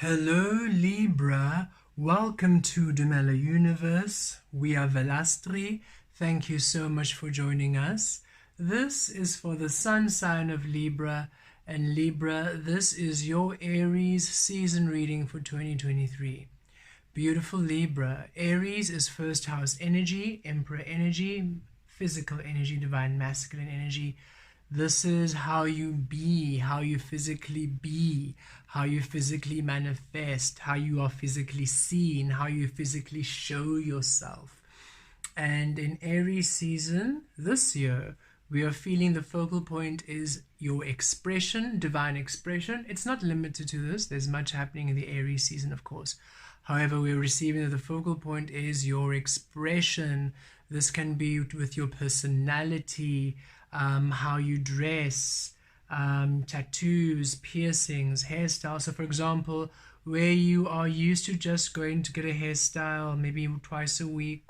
Hello Libra, welcome to the Mela Universe. We are Velastri. Thank you so much for joining us. This is for the sun sign of Libra, and Libra, this is your Aries season reading for 2023. Beautiful Libra, Aries is first house energy, Emperor energy, physical energy, divine masculine energy. This is how you be, how you physically be, how you physically manifest, how you are physically seen, how you physically show yourself. And in Aries season this year, we are feeling the focal point is your expression, divine expression. It's not limited to this. There's much happening in the Aries season, of course. However, we're receiving that the focal point is your expression. This can be with your personality, how you dress, tattoos, piercings, hairstyles. So for example, where you are used to just going to get a hairstyle maybe twice a week,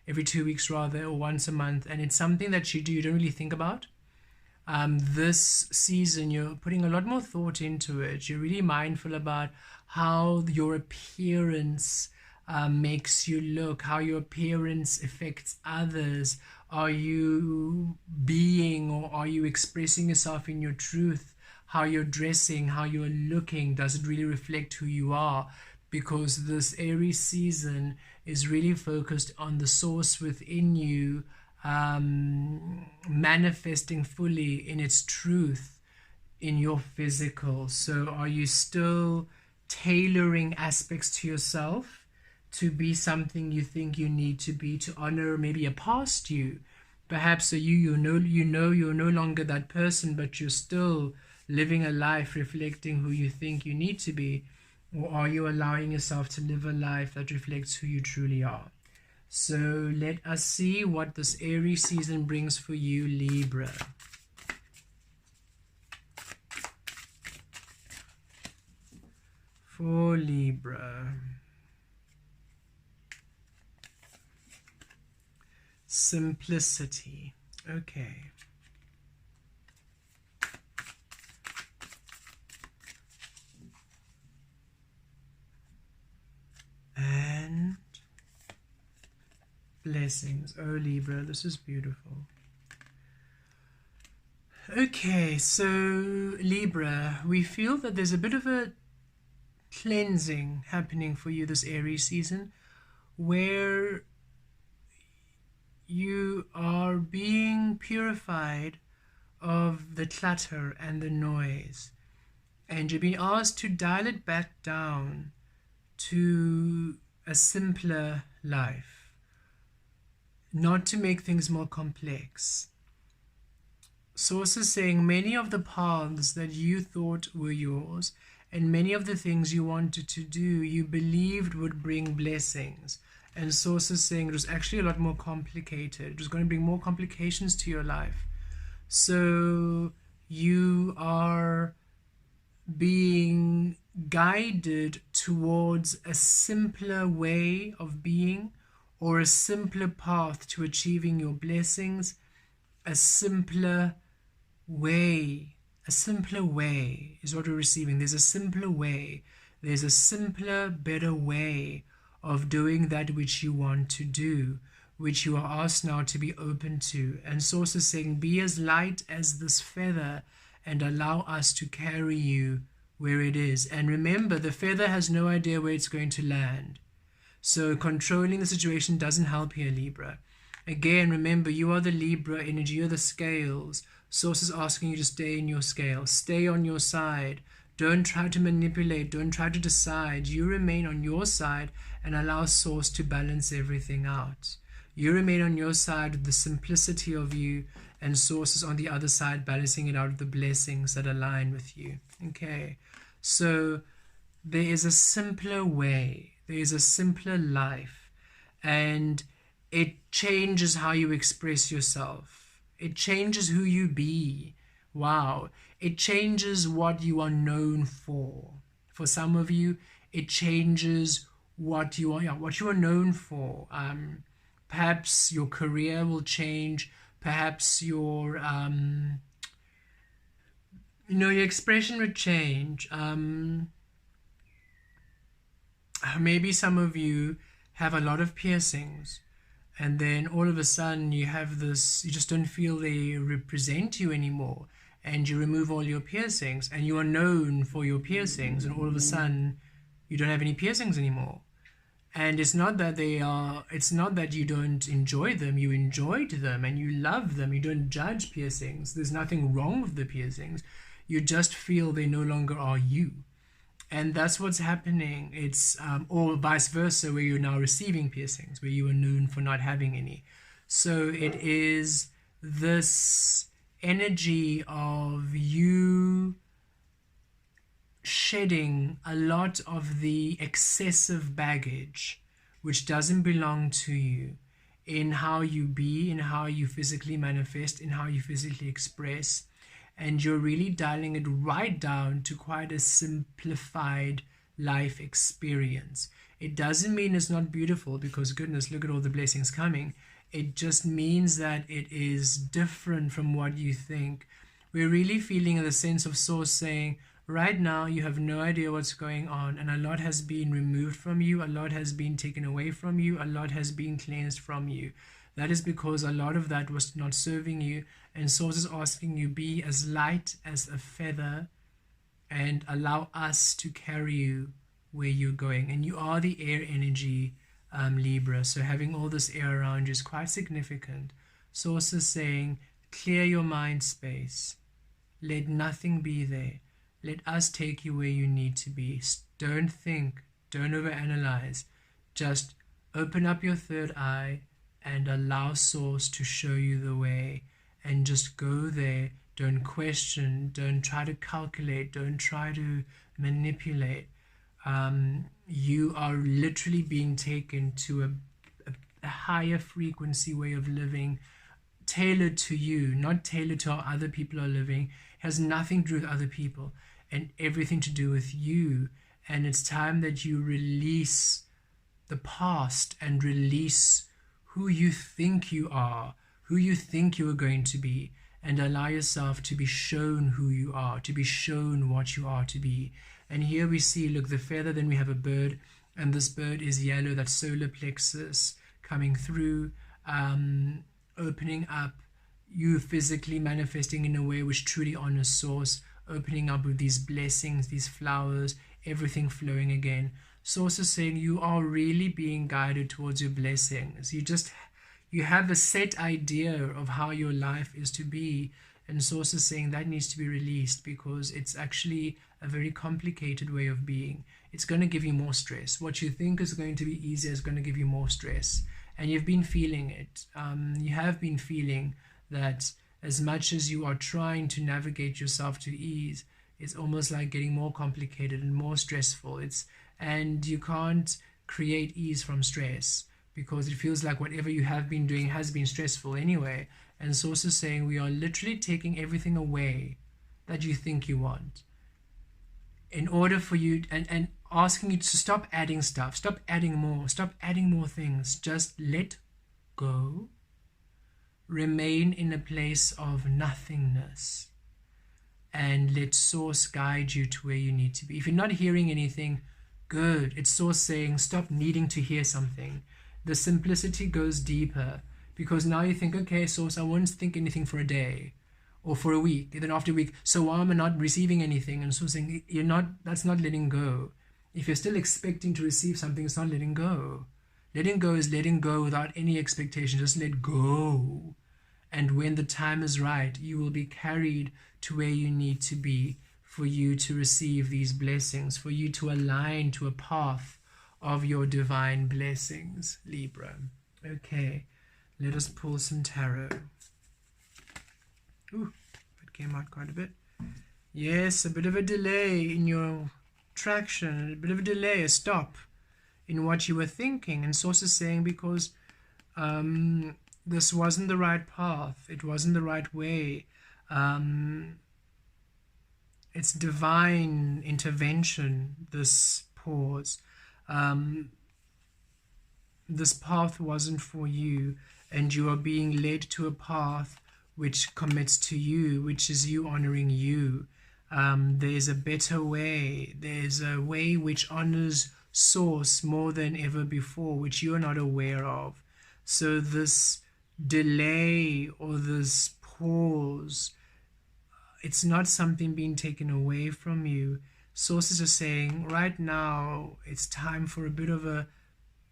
every 2 weeks rather, or once a month, and it's something that you don't really think about. This season you're putting a lot more thought into it. You're really mindful about how your appearance makes you look, how your appearance affects others. Are you being or are you expressing yourself in your truth? How you're dressing, how you're looking, does it really reflect who you are? Because this Aries season is really focused on the source within you manifesting fully in its truth in your physical. So are you still tailoring aspects to yourself to be something you think you need to be, to honor maybe a past you? Perhaps so you know you're no longer that person, but you're still living a life reflecting who you think you need to be. Or are you allowing yourself to live a life that reflects who you truly are? So let us see what this Aries season brings for you, Libra. For Libra. Simplicity. Okay. And blessings. Oh Libra, this is beautiful. Okay, so Libra, we feel that there's a bit of a cleansing happening for you this Aries season, where you are being purified of the clutter and the noise, and you're being asked to dial it back down to a simpler life, not to make things more complex. Sources saying many of the paths that you thought were yours and many of the things you wanted to do, you believed would bring blessings. And sources saying it was actually a lot more complicated. It was going to bring more complications to your life. So you are being guided towards a simpler way of being, or a simpler path to achieving your blessings, a simpler way. A simpler way is what we're receiving. There's a simpler way. There's a simpler, better way of doing that which you want to do, which you are asked now to be open to. And sources saying, be as light as this feather and allow us to carry you where it is. And remember, the feather has no idea where it's going to land. So controlling the situation doesn't help here, Libra. Again, remember, you are the Libra energy, you're the scales. Sources asking you to stay in your scale. Stay on your side. Don't try to manipulate. Don't try to decide. You remain on your side and allow Source to balance everything out. You remain on your side with the simplicity of you, and Source is on the other side balancing it out with the blessings that align with you. Okay, so there is a simpler way. There is a simpler life, and it changes how you express yourself. It changes who you be. Wow. It changes what you are known for. For some of you, it changes what you are known for. Perhaps your career will change. Perhaps your your expression would change. maybe some of you have a lot of piercings, and then all of a sudden you have this, you just don't feel they represent you anymore, and you remove all your piercings, and you are known for your piercings, and all of a sudden you don't have any piercings anymore. And it's not that it's not that you don't enjoy them. You enjoyed them and you love them. You don't judge piercings. There's nothing wrong with the piercings. You just feel they no longer are you. And that's what's happening. It's or vice versa, where you're now receiving piercings, where you were known for not having any. So it is this energy of you shedding a lot of the excessive baggage which doesn't belong to you, in how you be, in how you physically manifest, in how you physically express. And you're really dialing it right down to quite a simplified life experience. It doesn't mean it's not beautiful, because goodness, look at all the blessings coming. It just means that it is different from what you think. We're really feeling the sense of Source saying, right now you have no idea what's going on, and a lot has been removed from you, a lot has been taken away from you, a lot has been cleansed from you. That is because a lot of that was not serving you, and Source is asking you, be as light as a feather and allow us to carry you where you're going. And you are the air energy, Libra, so having all this air around you is quite significant. Source is saying, clear your mind space, let nothing be there, let us take you where you need to be. Don't think, don't overanalyze, just open up your third eye and allow Source to show you the way, and just go there. Don't question, don't try to calculate, don't try to manipulate. You are literally being taken to a higher frequency way of living, tailored to you, not tailored to how other people are living. It has nothing to do with other people and everything to do with you. And it's time that you release the past and release who you think you are, who you think you are going to be, and allow yourself to be shown who you are, to be shown what you are to be. And here we see, look, the feather, then we have a bird, and this bird is yellow, that solar plexus coming through, opening up, you physically manifesting in a way which truly honors Source, opening up with these blessings, these flowers, everything flowing again. Source is saying you are really being guided towards your blessings. You have a set idea of how your life is to be, and Source is saying that needs to be released, because it's actually a very complicated way of being. It's going to give you more stress. What you think is going to be easier is going to give you more stress, and you've been feeling it. You have been feeling that as much as you are trying to navigate yourself to ease, it's almost like getting more complicated and more stressful. And you can't create ease from stress, because it feels like whatever you have been doing has been stressful anyway. And Source is saying we are literally taking everything away that you think you want, in order for you, and asking you to stop adding stuff, stop adding more things. Just let go, remain in a place of nothingness, and let Source guide you to where you need to be. If you're not hearing anything, good. It's Source saying stop needing to hear something. The simplicity goes deeper, because now you think, okay, Source, I won't think anything for a day or for a week, and then after a week, so why am I not receiving anything? And Source saying, that's not letting go. If you're still expecting to receive something, it's not letting go. Letting go is letting go without any expectation. Just let go. And when the time is right, you will be carried to where you need to be, for you to receive these blessings, for you to align to a path of your divine blessings, Libra. Okay, let us pull some tarot. Ooh, it came out quite a bit. Yes, a bit of a delay in your traction, a bit of a delay, a stop in what you were thinking. And Source is saying because this wasn't the right path, it wasn't the right way. It's divine intervention, this pause. This path wasn't for you, and you are being led to a path which commits to you, which is you honoring you. There's a better way. There's a way which honors source more than ever before, which you're not aware of. So this delay or this pause, it's not something being taken away from you. Sources are saying right now it's time for a bit of a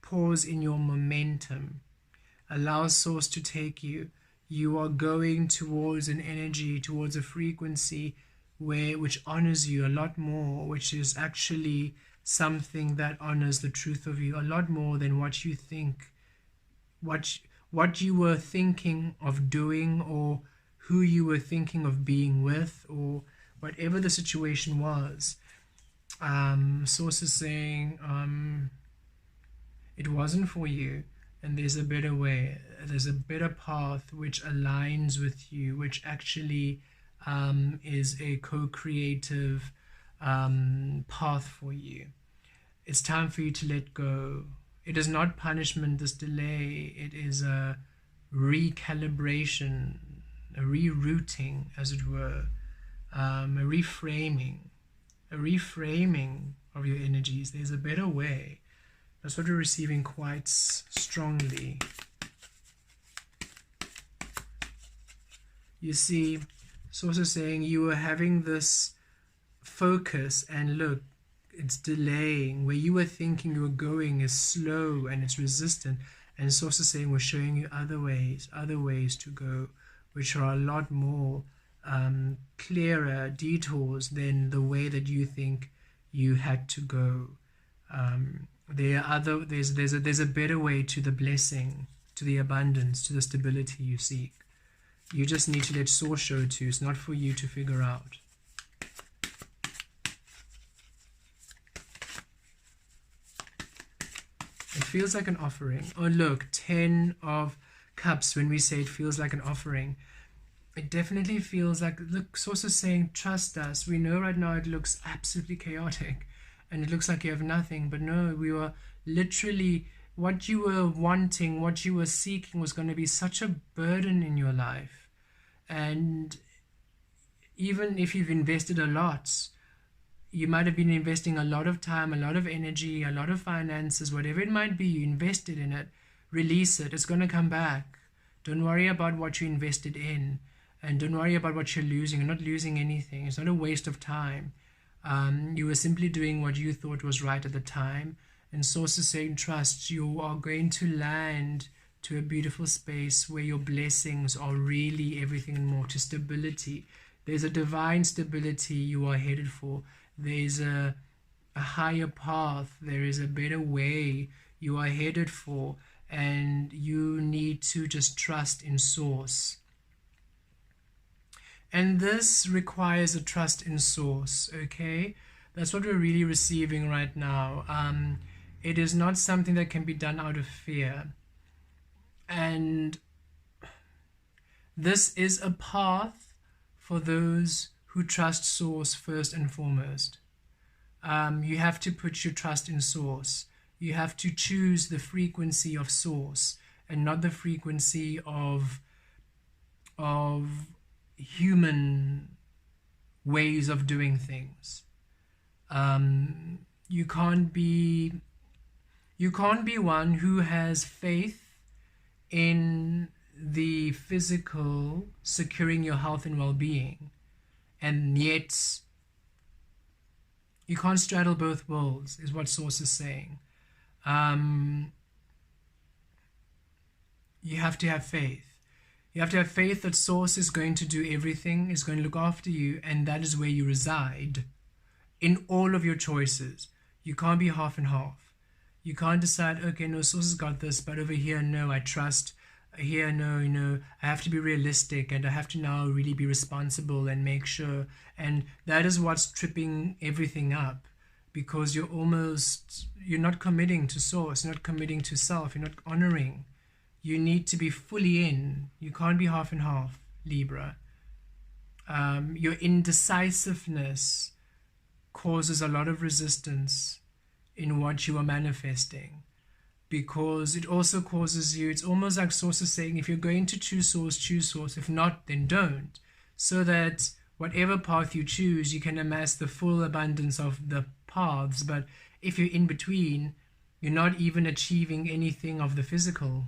pause in your momentum. Allow source to take you. You are going towards an energy, towards a frequency which honors you a lot more, which is actually something that honors the truth of you a lot more than what you think, what you were thinking of doing, or who you were thinking of being with, or whatever the situation was. Source is saying it wasn't for you, and there's a better way, there's a better path which aligns with you, which actually is a co-creative path for you. It's time for you to let go. It is not punishment, this delay. It is a recalibration, a rerouting, as it were, a reframing of your energies. There's a better way. That's what we're receiving quite strongly. You see, Source is saying you were having this focus, and look, it's delaying. Where you were thinking you were going is slow and it's resistant. And Source is saying we're showing you other ways to go, which are a lot more clearer detours than the way that you think you had to go. There's a better way to the blessing, to the abundance, to the stability you seek. You just need to let Source show it to you. It's not for you to figure out. It feels like an offering. Oh look, 10 of Cups. When we say it feels like an offering, it definitely feels like, look, Source is saying trust us. We know right now it looks absolutely chaotic and it looks like you have nothing, but no, we were literally, what you were wanting, what you were seeking was going to be such a burden in your life. And even if you've invested a lot, you might have been investing a lot of time, a lot of energy, a lot of finances, whatever it might be, you invested in it, release it. It's going to come back. Don't worry about what you invested in, and don't worry about what you're losing. You're not losing anything. It's not a waste of time. You were simply doing what you thought was right at the time. And Source is saying trust. You are going to land to a beautiful space where your blessings are really everything and more, to stability. There's a divine stability you are headed for. There's a higher path. There is a better way you are headed for, and you need to just trust in Source. And this requires a trust in Source, okay? That's what we're really receiving right now. It is not something that can be done out of fear. And this is a path for those who trust Source first and foremost. You have to put your trust in Source. You have to choose the frequency of Source and not the frequency of human ways of doing things. You can't be one who has faith in the physical securing your health and well-being, and yet you can't straddle both worlds, is what Source is saying. You have to have faith. You have to have faith that Source is going to do everything, is going to look after you, and that is where you reside in all of your choices. You can't be half and half. You can't decide, okay, no, Source has got this, but over here, no, I trust. Here, no, I have to be realistic, and I have to now really be responsible and make sure. And that is what's tripping everything up, because you're not committing to Source, not committing to self, you're not honoring. You need to be fully in. You can't be half and half, Libra. Your indecisiveness causes a lot of resistance in what you are manifesting, because it also causes you, it's almost like Source is saying, if you're going to choose Source. If not, then don't. So that whatever path you choose, you can amass the full abundance of the paths. But if you're in between, you're not even achieving anything of the physical,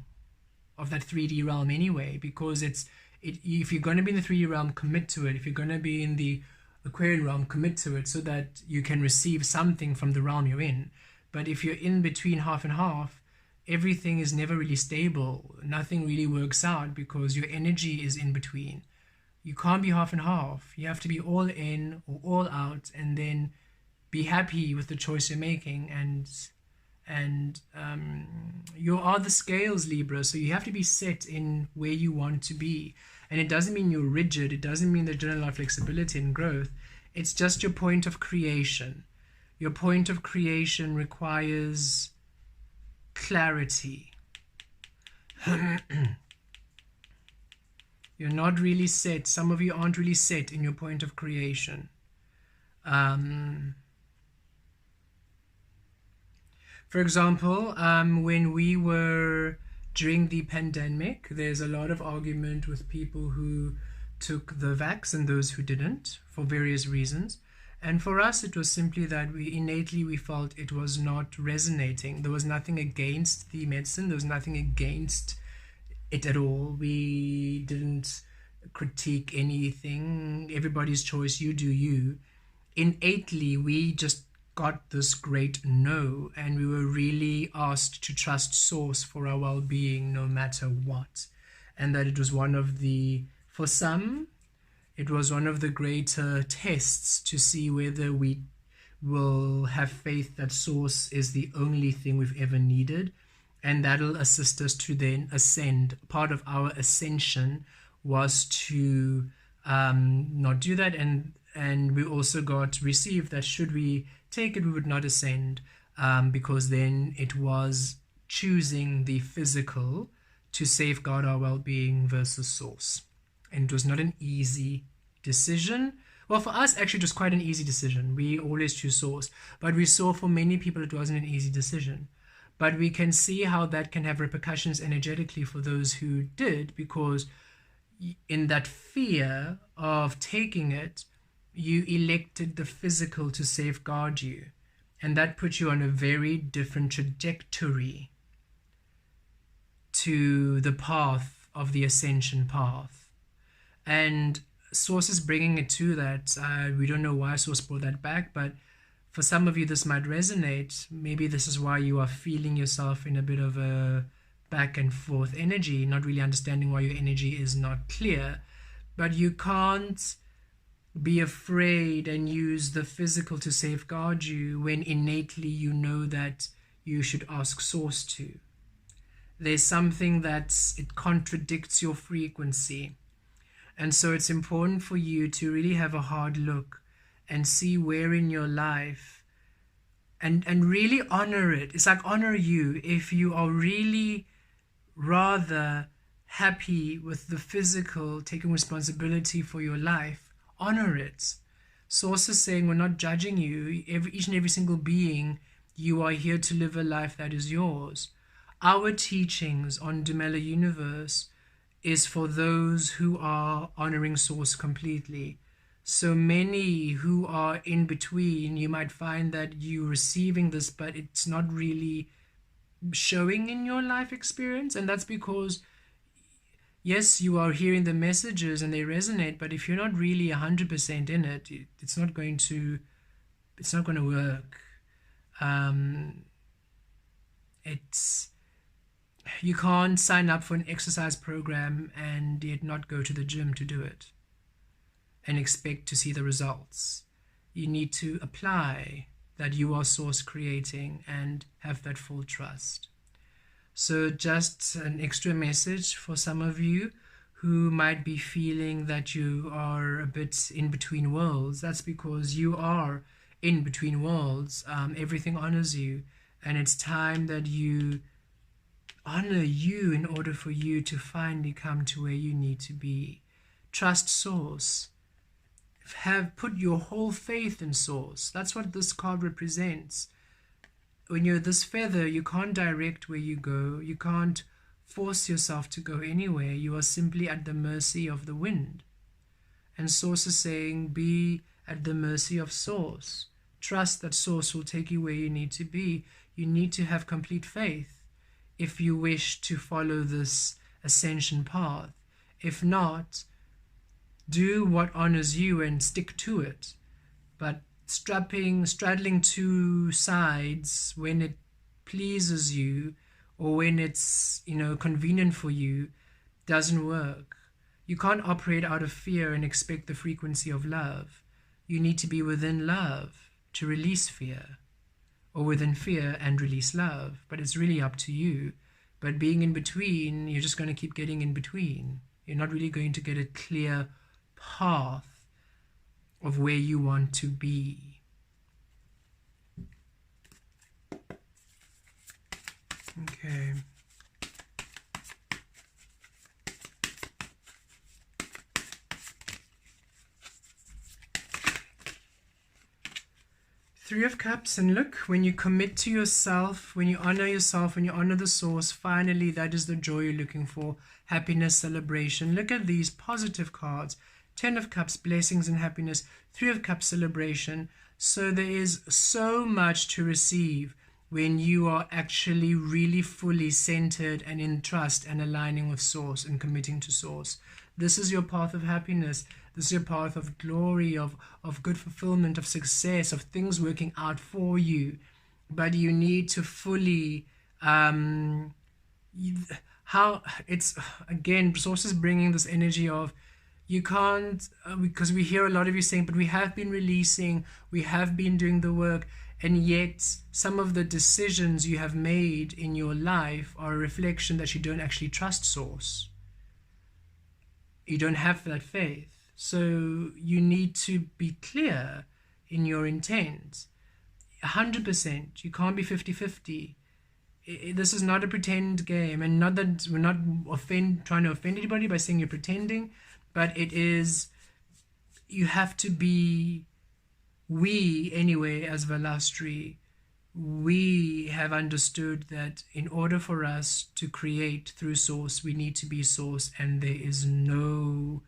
of that 3D realm anyway, because if you're going to be in the 3D realm, commit to it. If you're going to be in the Aquarian realm, commit to it so that you can receive something from the realm you're in. But if you're in between half and half, everything is never really stable. Nothing really works out because your energy is in between. You can't be half and half. You have to be all in or all out, and then be happy with the choice you're making. And you are the scales, Libra, so you have to be set in where you want to be. And it doesn't mean you're rigid. It doesn't mean that you don't have flexibility and growth. It's just your point of creation. Your point of creation requires clarity. You're not really set. Some of you aren't really set in your point of creation. For example, when we were during the pandemic, there's a lot of argument with people who took the vax and those who didn't for various reasons. And for us, it was simply that we felt it was not resonating. There was nothing against the medicine. There was nothing against it at all. We didn't critique anything. Everybody's choice. You do you. Innately, we just got this great no, and we were really asked to trust source for our well-being no matter what. And that it was for some, it was one of the greater tests to see whether we will have faith that source is the only thing we've ever needed, and that'll assist us to then ascend. Part of our ascension was to not do that, and we also received that should we take it, we would not ascend, because then it was choosing the physical to safeguard our well-being versus source. And it was not an easy decision. Well, for us, actually, it was quite an easy decision. We always choose source. But we saw for many people it wasn't an easy decision. But we can see how that can have repercussions energetically for those who did, because in that fear of taking it, you elected the physical to safeguard you. And that put you on a very different trajectory to the path of the ascension path. And Source is bringing it to that. We don't know why Source brought that back, but for some of you this might resonate. Maybe this is why you are feeling yourself in a bit of a back and forth energy, not really understanding why your energy is not clear. But you can't be afraid and use the physical to safeguard you when innately you know that you should ask Source to. There's something it contradicts your frequency. And so it's important for you to really have a hard look and see where in your life, and really honor it. It's like honor you. If you are really rather happy with the physical, taking responsibility for your life, honor it. Source is saying we're not judging you. Each and every single being, you are here to live a life that is yours. Our teachings on Dumela Universe is for those who are honoring Source completely. So many who are in between, you might find that you're receiving this, but it's not really showing in your life experience. And that's because, yes, you are hearing the messages and they resonate, but if you're not really 100% in it, it's not going to work. You can't sign up for an exercise program and yet not go to the gym to do it and expect to see the results. You need to apply that you are Source creating and have that full trust. So just an extra message for some of you who might be feeling that you are a bit in between worlds. That's because you are in between worlds. Everything honors you, and it's time that you honor you in order for you to finally come to where you need to be. Trust Source. Put your whole faith in Source. That's what this card represents. When you're this feather, you can't direct where you go. You can't force yourself to go anywhere. You are simply at the mercy of the wind. And Source is saying, be at the mercy of Source. trust that source will take you where you need to be. You need to have complete faith if you wish to follow this ascension path. If not, do what honors you and stick to it. But straddling two sides when it pleases you or when it's, convenient for you, doesn't work. You can't operate out of fear and expect the frequency of love. You need to be within love to release fear, or within fear and release love. But it's really up to you. But being in between, you're just going to keep getting in between. You're not really going to get a clear path of where you want to be. Okay. Three of Cups, and look, when you commit to yourself, when you honor yourself, when you honor the source, finally that is the joy you're looking for, happiness, celebration. Look at these positive cards. 10 of Cups, blessings and happiness. 3 of Cups, celebration. So there is so much to receive when you are actually really fully centered and in trust and aligning with source and committing to source. This is your path of happiness. This is your path of glory, of good fulfillment, of success, of things working out for you. But you need to fully, how it's, again, source is bringing this energy of, you can't, because we hear a lot of you saying, but we have been releasing, we have been doing the work, and yet some of the decisions you have made in your life are a reflection that you don't actually trust source. You don't have that faith. So you need to be clear in your intent. 100%. You can't be 50-50. This is not a pretend game, and not that we're not trying to offend anybody by saying you're pretending, but it is, you have to be, we anyway as Velastri, we have understood that in order for us to create through source, we need to be source, and there is no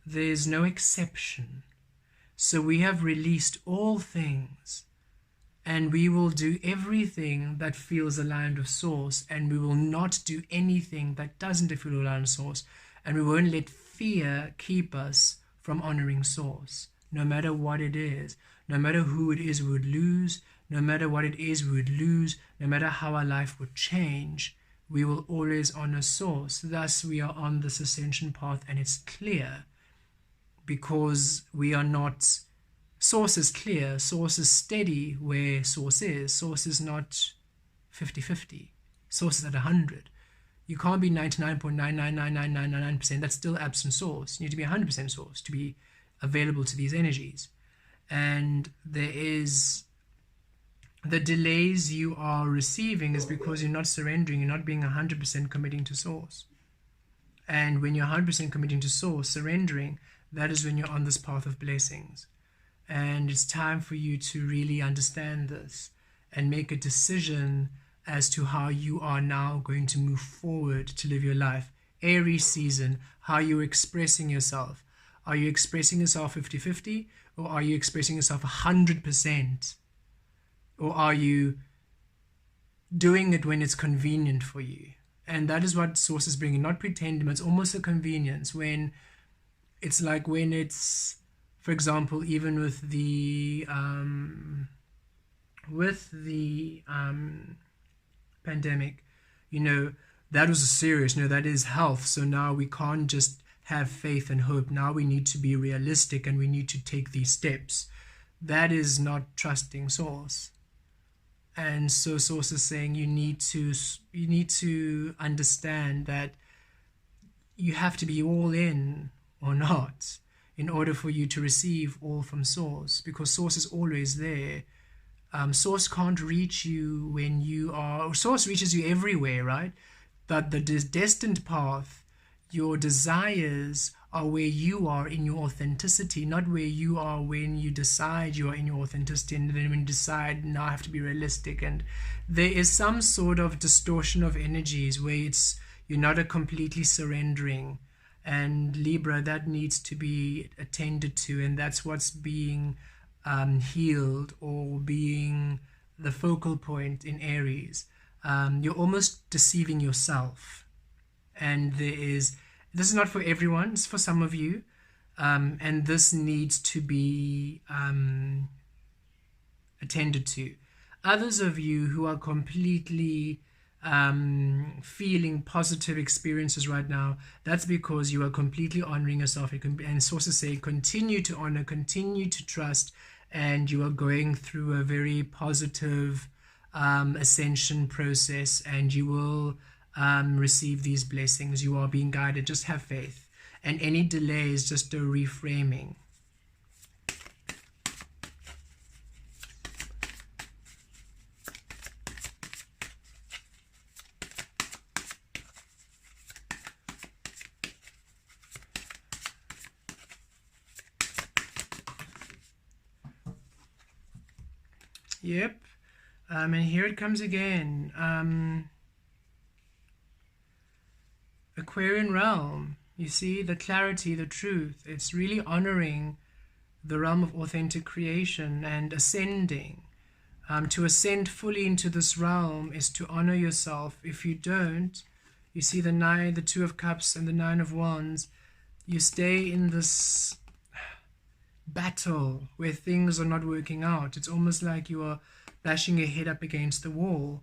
there's no exception. So we have released all things, and we will do everything that feels aligned with source, and we will not do anything that doesn't feel aligned with source, and we won't let fear keep us from honoring source. No matter what it is, no matter who it is we would lose, no matter what it is we would lose, no matter how our life would change, we will always honor source. Thus we are on this ascension path, and it's clear because we are not, source is clear, source is steady where source is. Source is not 50-50. Source is at 100. You can't be 99.9999999%. That's still absent source. You need to be 100% source to be available to these energies. And there is, the delays you are receiving is because you're not surrendering, you're not being 100% committing to source. And when you're 100% committing to source, surrendering, that is when you're on this path of blessings. And it's time for you to really understand this and make a decision as to how you are now going to move forward to live your life. Aries season, how you're expressing yourself. Are you expressing yourself 50-50, or are you expressing yourself 100%? Or are you doing it when it's convenient for you? And that is what source is bringing, not pretending. It's almost a convenience when it's like, when it's, for example, even with the pandemic, that was serious. That is health. So now we can't just have faith and hope. Now we need to be realistic, and we need to take these steps. That is not trusting source. And so source is saying you need to understand that you have to be all in or not in order for you to receive all from source, because source is always there. Source can't reach you when you are, source reaches you everywhere, right? But the destined path, your desires are where you are in your authenticity, not where you are when you decide you are in your authenticity, and then when you decide, now I have to be realistic. And there is some sort of distortion of energies where you're not a completely surrendering, And Libra, that needs to be attended to, and that's what's being healed or being the focal point in Aries. You're almost deceiving yourself, and this is not for everyone, it's for some of you, and this needs to be attended to. Others of you who are completely feeling positive experiences right now, that's because you are completely honoring yourself. And sources say continue to honor, continue to trust, and you are going through a very positive ascension process, and you will receive these blessings. You are being guided. Just have faith, and any delay is just a reframing. Yep. And here it comes again. Aquarian realm. You see the clarity, the truth. It's really honoring the realm of authentic creation and ascending. To ascend fully into this realm is to honor yourself. If you don't, you see the Two of Cups and the Nine of Wands, you stay in this battle where things are not working out. It's almost like you are bashing your head up against the wall.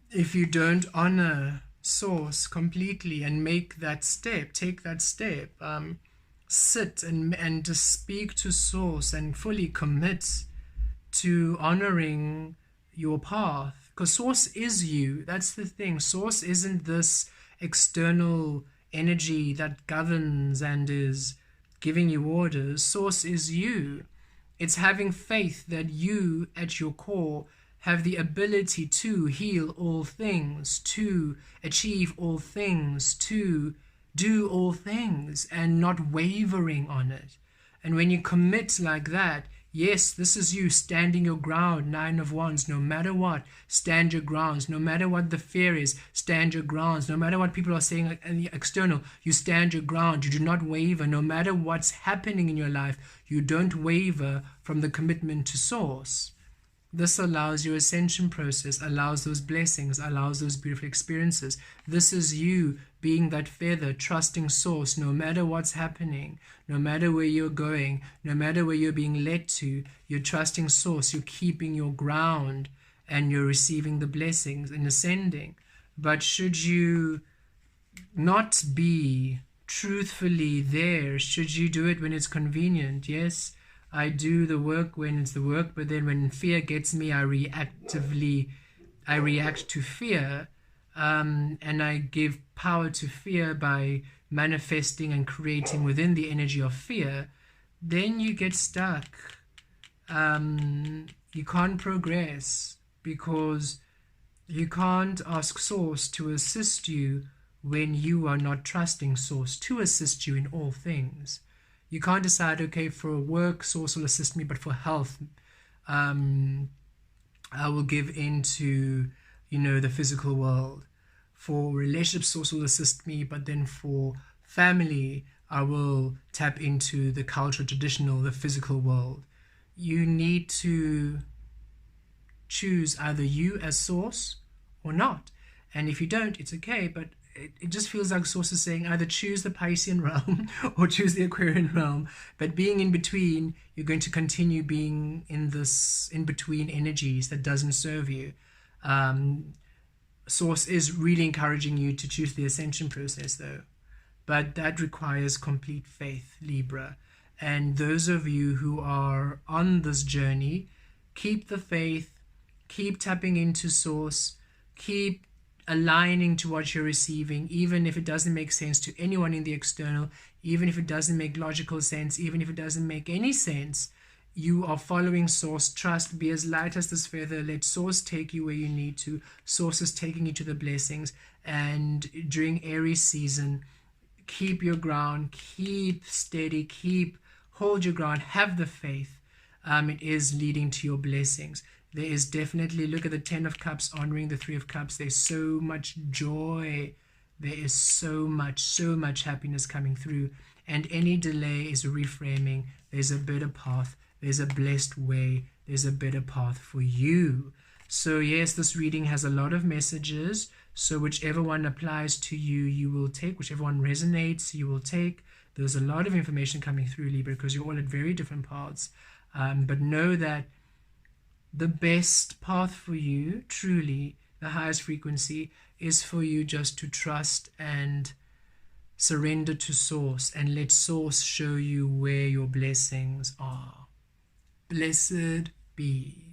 If you don't honor source completely and make that step, take that step, sit and just speak to source and fully commit to honoring your path, because source is you. That's the thing. Source isn't this external energy that governs and is giving you orders. Source is you. It's having faith that you at your core have the ability to heal all things, to achieve all things, to do all things, and not wavering on it. And when you commit like that, yes, this is you standing your ground. Nine of Wands, no matter what, stand your grounds. No matter what the fear is, stand your grounds. No matter what people are saying in the external, you stand your ground. You do not waver. No matter what's happening in your life, you don't waver from the commitment to source. This allows your ascension process, allows those blessings, allows those beautiful experiences. This is you being that feather, trusting source, no matter what's happening, no matter where you're going, no matter where you're being led to, you're trusting source, you're keeping your ground, and you're receiving the blessings and ascending. But should you not be truthfully there, should you do it when it's convenient? Yes, I do the work when it's the work, but then when fear gets me, I react to fear, and I give power to fear by manifesting and creating within the energy of fear. Then you get stuck. You can't progress because you can't ask source to assist you when you are not trusting source to assist you in all things. You can't decide, okay, for work, source will assist me, but for health, I will give into, the physical world. For relationships, source will assist me, but then for family, I will tap into the cultural, traditional, the physical world. You need to choose either you as source or not. And if you don't, it's okay, but it just feels like source is saying either choose the Piscean realm or choose the Aquarian realm. But being in between, you're going to continue being in this in-between energies that doesn't serve you. Source is really encouraging you to choose the ascension process though. But that requires complete faith, Libra. And those of you who are on this journey, keep the faith, keep tapping into source, keep aligning to what you're receiving, even if it doesn't make sense to anyone in the external, even if it doesn't make logical sense, even if it doesn't make any sense. You are following source. Trust, be as light as this feather. Let source take you where you need to. Source is taking you to the blessings. And during Aries season, keep your ground, keep steady, hold your ground, have the faith. It is leading to your blessings. There is definitely, look at the Ten of Cups honoring the Three of Cups. There's so much joy There is so much happiness coming through, and any delay is reframing. There's a better path, there's a blessed way, there's a better path for you. So yes, this reading has a lot of messages, so whichever one applies to you, you will take. Whichever one resonates, you will take. There's a lot of information coming through, Libra, because you're all at very different paths. But know that the best path for you, truly, the highest frequency, is for you just to trust and surrender to Source and let Source show you where your blessings are. Blessed be.